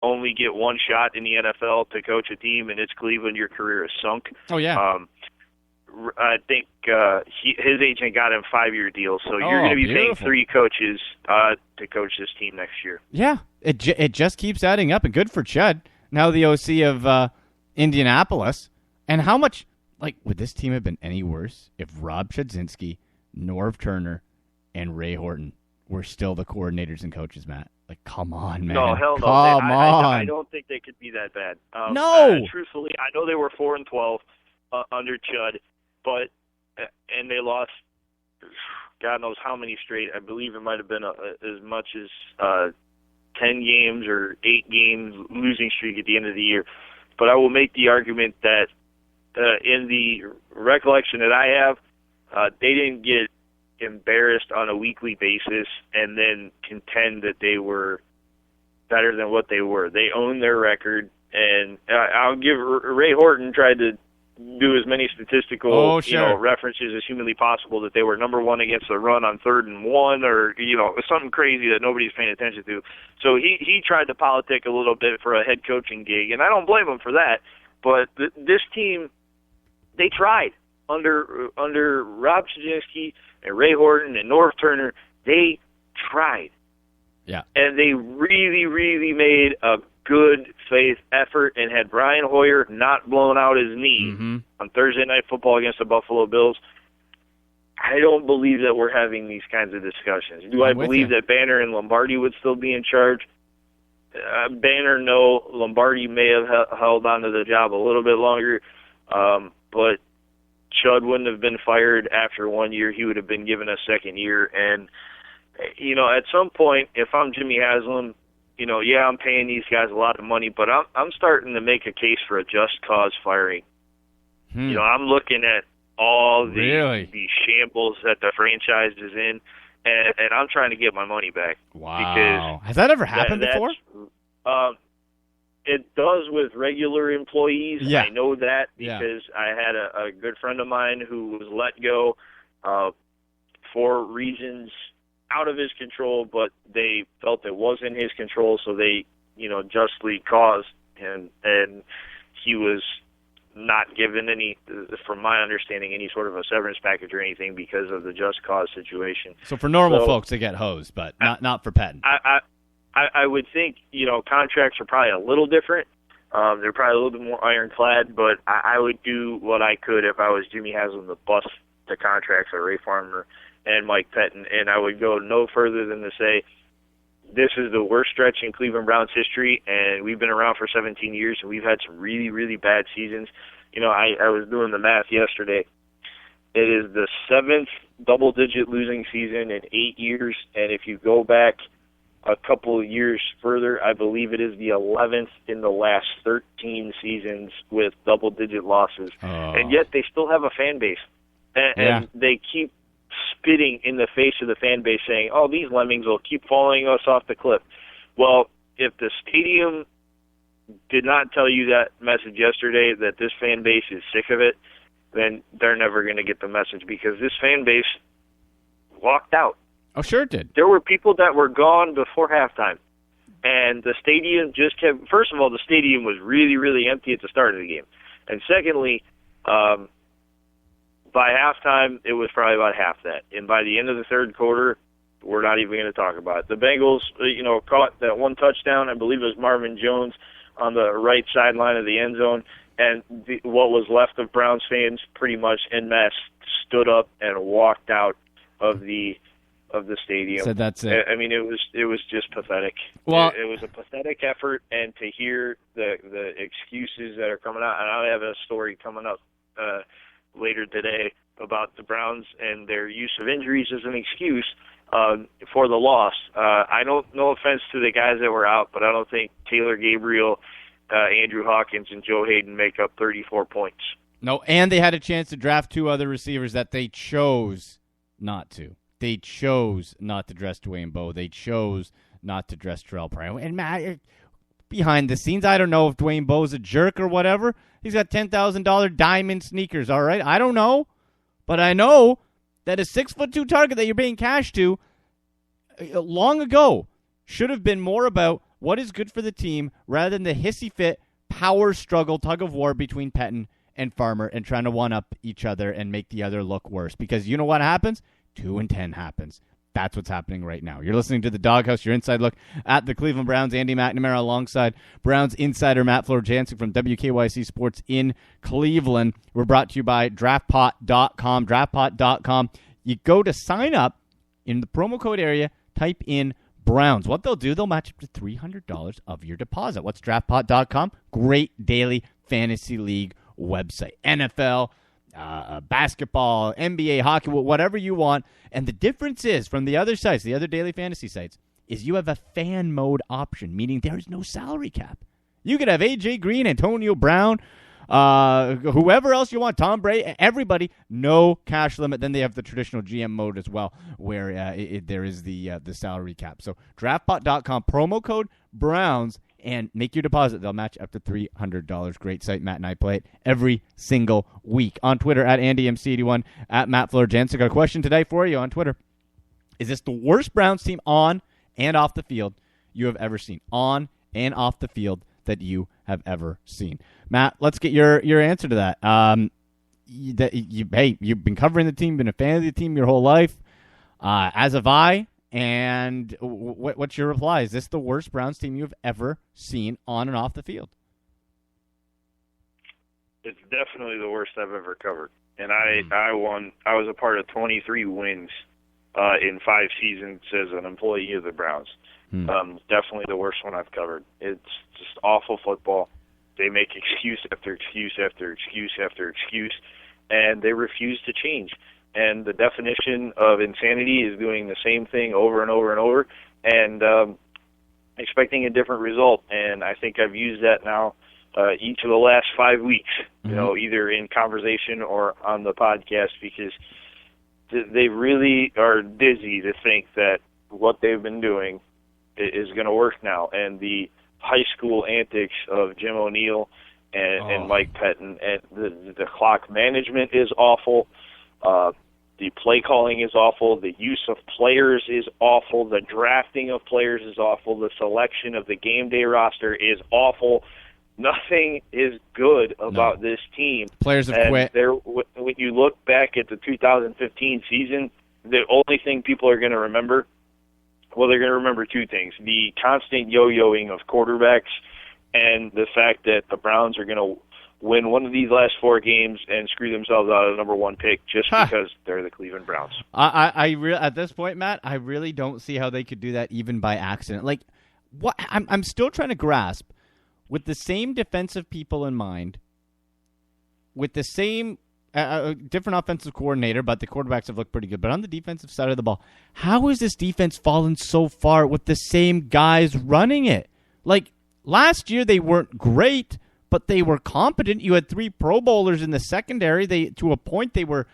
only get one shot in the NFL to coach a team, and it's Cleveland, your career is sunk. Oh, yeah. I think his agent got him 5-year deals, so you're going to be beautiful. paying 3 coaches to coach this team next year. Yeah, it just keeps adding up, and good for Chud, now the OC of Indianapolis. And how much, would this team have been any worse if Rob Chudzinski, Norv Turner, and Ray Horton were still the coordinators and coaches, Matt? Come on, man. No, hell no. Come on. I don't think they could be that bad. No. Truthfully, I know they were 4-12 under Chud, and they lost God knows how many straight. I believe it might have been as much as 10 games or 8 games losing streak at the end of the year. But I will make the argument that in the recollection that I have, they didn't get embarrassed on a weekly basis and then contend that they were better than what they were. They owned their record, and I'll give Ray Horton tried to do as many statistical references as humanly possible that they were number 1 against the run on 3rd and 1, or something crazy that nobody's paying attention to. So he tried to politic a little bit for a head coaching gig, and I don't blame him for that. But this team, they tried under Rob Chudzinski and Ray Horton and Norv Turner. They tried. Yeah. And they really, really made a good faith effort, and had Brian Hoyer not blown out his knee on Thursday Night Football against the Buffalo Bills, I don't believe that we're having these kinds of discussions. Do I believe that Banner and Lombardi would still be in charge? Banner, no. Lombardi may have held on to the job a little bit longer, but Chud wouldn't have been fired after 1 year. He would have been given a second year. And, at some point, if I'm Jimmy Haslam, I'm paying these guys a lot of money, but I'm starting to make a case for a just cause firing. I'm looking at all the shambles that the franchise is in, and I'm trying to get my money back. Wow. Because has that ever happened before? It does with regular employees. Yeah. I know that because I had a good friend of mine who was let go for reasons out of his control, but they felt it was in his control, so they, justly caused him, and he was not given any, from my understanding, any sort of a severance package or anything because of the just cause situation. So for normal folks, they get hosed, but not for Patton. I would think, contracts are probably a little different. They're probably a little bit more ironclad, but I would do what I could if I was Jimmy Haslam to bust the contracts of Ray Farmer and Mike Pettin, and I would go no further than to say this is the worst stretch in Cleveland Browns history, and we've been around for 17 years, and we've had some really, really bad seasons. I was doing the math yesterday. It is the 7th double-digit losing season in 8 years, and if you go back a couple of years further, I believe it is the 11th in the last 13 seasons with double-digit losses. And yet they still have a fan base, and they keep spitting in the face of the fan base saying, these lemmings will keep following us off the cliff. Well, if the stadium did not tell you that message yesterday, that this fan base is sick of it, then they're never going to get the message, because this fan base walked out. Oh, sure it did. There were people that were gone before halftime, and the stadium just kept, first of all, the stadium was really, really empty at the start of the game. And secondly, by halftime, it was probably about half that. And by the end of the third quarter, we're not even going to talk about it. The Bengals, caught that one touchdown. I believe it was Marvin Jones on the right sideline of the end zone. And what was left of Browns fans pretty much en masse stood up and walked out of the stadium. So that's it. I mean, it was just pathetic. Well, it was a pathetic effort, and to hear the excuses that are coming out, and I have a story coming up later today about the Browns and their use of injuries as an excuse for the loss. I don't, no offense to the guys that were out, but I don't think Taylor Gabriel, Andrew Hawkins, and Joe Hayden make up 34 points. No, and they had a chance to draft 2 other receivers that they chose not to. They chose not to dress Dwayne Bowe. They chose not to dress Terrell Pryor. And Matt, behind the scenes, I don't know if Dwayne Bowe's a jerk or whatever. He's got $10,000 diamond sneakers, all right? I don't know. But I know that a 6'2" target that you're paying cash to long ago should have been more about what is good for the team rather than the hissy fit power struggle tug of war between Pettin and Farmer and trying to one-up each other and make the other look worse. Because you know what happens? 2-10 happens. That's what's happening right now. You're listening to the Doghouse, your inside look at the Cleveland Browns. Andy McNamara alongside Browns insider Matt Florjancic from WKYC Sports in Cleveland. We're brought to you by DraftPot.com. DraftPot.com. You go to sign up in the promo code area, type in Browns. What they'll do, they'll match up to $300 of your deposit. What's DraftPot.com? Great daily fantasy league website. NFL, basketball, NBA, hockey, whatever you want. And the difference is, from the other sites, the other daily fantasy sites, is you have a fan mode option, meaning there is no salary cap. You could have A.J. Green, Antonio Brown, whoever else you want, Tom Brady, everybody, no cash limit. Then they have the traditional GM mode as well, where there is the salary cap. So DraftPot.com, promo code Browns, and make your deposit. They'll match up to $300. Great site. Matt and I play it every single week. On Twitter, at AndyMC81, at Matt Florjancic. Got a question today for you on Twitter. Is this the worst Browns team on and off the field you have ever seen? On and off the field that you have ever seen. Matt, let's get your answer to that. You've been covering the team, been a fan of the team your whole life, as have I. And what's your reply? Is this the worst Browns team you've ever seen on and off the field? It's definitely the worst I've ever covered. And I was a part of 23 wins in 5 seasons as an employee of the Browns. Definitely the worst one I've covered. It's just awful football. They make excuse after excuse after excuse after excuse, and they refuse to change. And the definition of insanity is doing the same thing over and over and over and expecting a different result. And I think I've used that now each of the last 5 weeks, either in conversation or on the podcast, because they really are dizzy to think that what they've been doing is going to work now. And the high school antics of Jim O'Neill and Mike Pettin, and the clock management is awful. The play calling is awful. The use of players is awful. The drafting of players is awful. The selection of the game day roster is awful. Nothing is good about this team. Players have quit. When you look back at the 2015 season, the only thing people are going to remember, they're going to remember 2 things: the constant yo-yoing of quarterbacks and the fact that the Browns are going to win one of these last 4 games and screw themselves out of the number 1 pick just because they're the Cleveland Browns. At this point, Matt, I really don't see how they could do that even by accident. Like, what? I'm still trying to grasp, with the same defensive people in mind, with the same different offensive coordinator, but the quarterbacks have looked pretty good. But on the defensive side of the ball, how has this defense fallen so far with the same guys running it? Like, last year they weren't great, but they were competent. You had 3 Pro Bowlers in the secondary. To a point, they were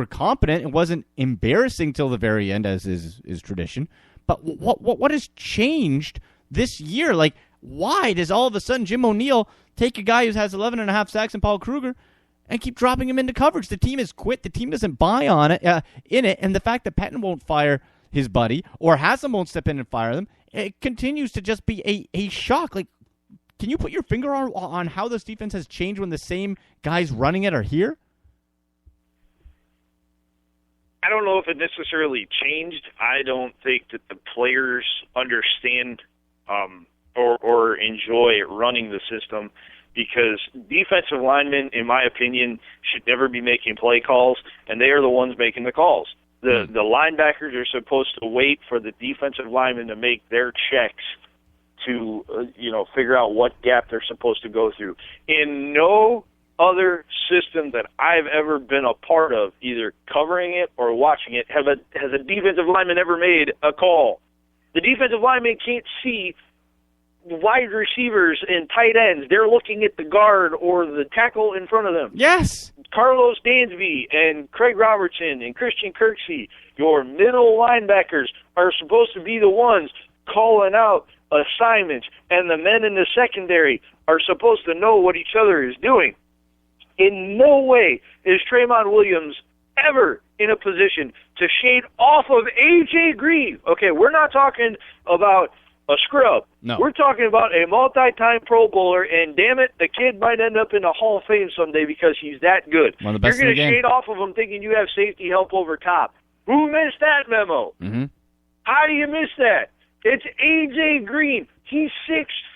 competent. It wasn't embarrassing till the very end, as is tradition. But what has changed this year? Like, why does all of a sudden Jim O'Neill take a guy who has 11.5 sacks and Paul Kruger and keep dropping him into coverage? The team has quit. The team doesn't buy on it in it, and the fact that Pettin won't fire his buddy or Haslam won't step in and fire them, it continues to just be a shock. Like, can you put your finger on how this defense has changed when the same guys running it are here? I don't know if it necessarily changed. I don't think that the players understand or enjoy running the system, because defensive linemen, in my opinion, should never be making play calls, and they are the ones making the calls. The linebackers are supposed to wait for the defensive linemen to make their checks to figure out what gap they're supposed to go through. In no other system that I've ever been a part of, either covering it or watching it, has a defensive lineman ever made a call. The defensive lineman can't see wide receivers and tight ends. They're looking at the guard or the tackle in front of them. Yes. Carlos Dansby and Craig Robertson and Christian Kirksey, your middle linebackers, are supposed to be the ones calling out assignments, and the men in the secondary are supposed to know what each other is doing. In no way is Trayvon Williams ever in a position to shade off of A.J. Green. Okay, we're not talking about a scrub. No. We're talking about a multi-time Pro Bowler, and damn it, the kid might end up in the Hall of Fame someday because he's that good. One of the best You're in going the to game. shade off of him thinking you have safety help over top. Who missed that memo? Mm-hmm. How do you miss that? It's A.J. Green. He's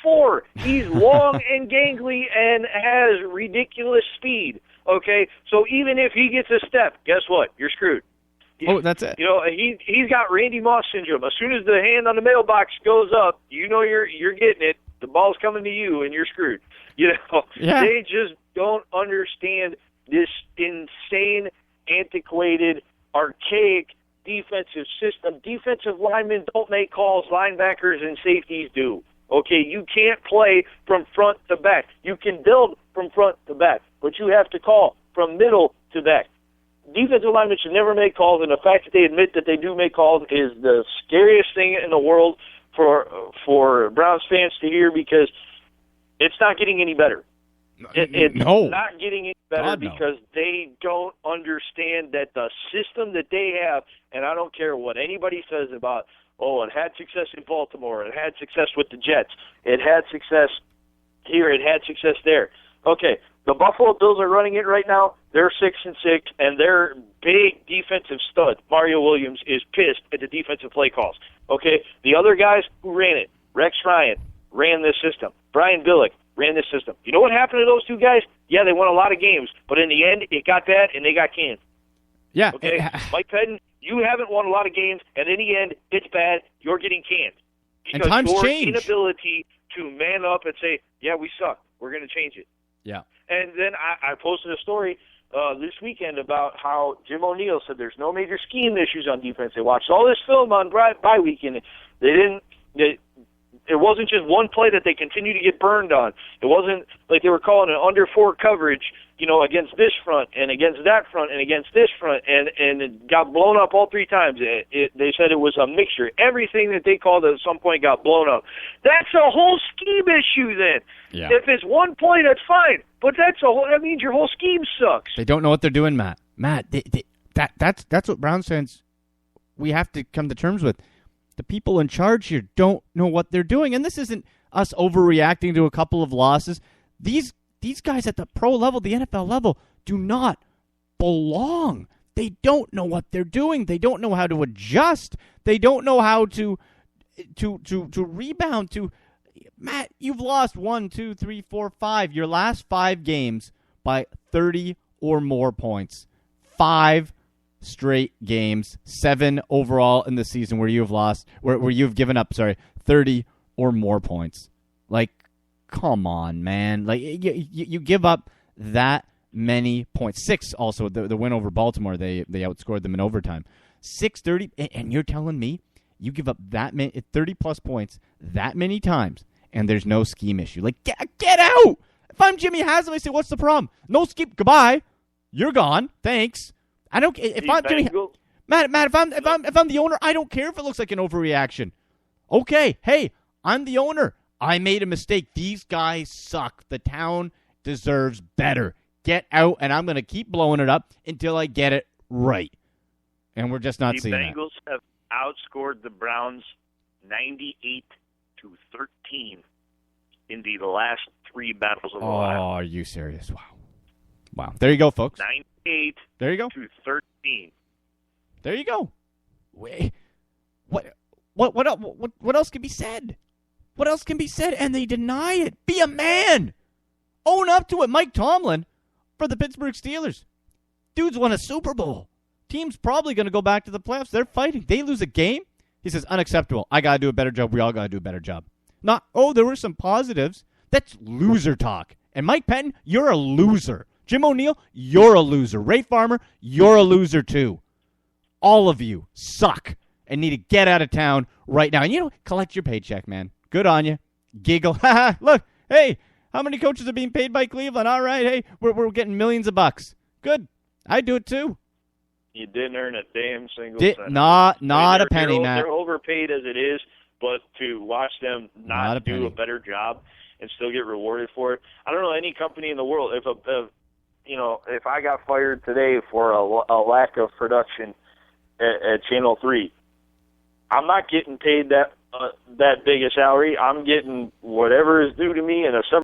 6'4". He's long and gangly and has ridiculous speed. Okay? So even if he gets a step, guess what? You're screwed. Oh, that's it. You know, he's got Randy Moss syndrome. As soon as the hand on the mailbox goes up, you know you're getting it. The ball's coming to you, and you're screwed. You know, Yeah. They just don't understand this insane, antiquated, archaic defensive system. Defensive linemen don't make calls. Linebackers and safeties do. Okay, you can't play from front to back. You can build from front to back, but you have to call from middle to back. Defensive linemen should never make calls, and the fact that they admit that they do make calls is the scariest thing in the world for Browns fans to hear, because it's not getting any better. It's not getting any better God, no. because they don't understand that the system that they have, and I don't care what anybody says about, oh, it had success in Baltimore, it had success with the Jets, it had success here, it had success there. Okay, the Buffalo Bills are running it right now. They're 6-6, and their big defensive stud, Mario Williams, is pissed at the defensive play calls. Okay, the other guys who ran it, Rex Ryan ran this system. Brian Billick ran this system. You know what happened to those two guys? Yeah, they won a lot of games, but in the end, it got bad, and they got canned. Yeah. Okay, Mike Pettin, you haven't won a lot of games, and in the end, it's bad. You're getting canned. And times your change. inability to man up and say, yeah, we suck. We're going to change it. Yeah. And then I posted a story this weekend about how Jim O'Neill said there's no major scheme issues on defense. They watched all this film on bye week, and it wasn't just one play that they continued to get burned on. It wasn't like they were calling an under 4 coverage, you know, against this front and against that front and against this front, and it got blown up all 3 times. They said it was a mixture. Everything that they called at some point got blown up. That's a whole scheme issue then. Yeah. If it's one play, that's fine, but that means your whole scheme sucks. They don't know what they're doing, Matt. That's what Browns fans, we have to come to terms with. The people in charge here don't know what they're doing, and this isn't us overreacting to a couple of losses. These guys at the pro level, the NFL level, do not belong. They don't know what they're doing. They don't know how to adjust. They don't know how to rebound. Matt, you've lost 1, 2, 3, 4, 5. Your last 5 games by 30 or more points. 5 straight games, 7 overall in the season where you've lost, where you've given up, 30 or more points. Like, come on, man. Like, you give up that many points. 6 also, the win over Baltimore, they outscored them in overtime. 6-30, and you're telling me you give up that many, 30-plus points that many times, and there's no scheme issue. Like, get out! If I'm Jimmy Haslam, I say, what's the problem? No scheme. Goodbye. You're gone. Thanks. I don't. If I'm Jimmy, Matt, if I'm the owner, I don't care if it looks like an overreaction. Okay, hey, I'm the owner. I made a mistake. These guys suck. The town deserves better. Get out, and I'm going to keep blowing it up until I get it right. And we're just not seeing that. The Bengals have outscored the Browns 98-13 in the last 3 battles of Ohio. Oh, are you serious? Wow. There you go, folks. 98. There you go. To 13. There you go. Wait, what else can be said? What else can be said? And they deny it. Be a man. Own up to it. Mike Tomlin for the Pittsburgh Steelers. Dude's won a Super Bowl. Team's probably going to go back to the playoffs. They're fighting. They lose a game. He says, unacceptable. I got to do a better job. We all got to do a better job. Not, there were some positives. That's loser talk. And Mike Pettin, you're a loser. Jim O'Neill, you're a loser. Ray Farmer, you're a loser too. All of you suck and need to get out of town right now. And collect your paycheck, man. Good on you. Giggle. Look, hey, how many coaches are being paid by Cleveland? All right, hey, we're getting millions of bucks. Good. I'd do it too. You didn't earn a damn single cent. Not a penny, Matt. They're overpaid as it is, but to watch them not do a better job and still get rewarded for it. I don't know any company in the world. If I got fired today for a lack of production at Channel 3, I'm not getting paid that that big a salary. I'm getting whatever is due to me in a summer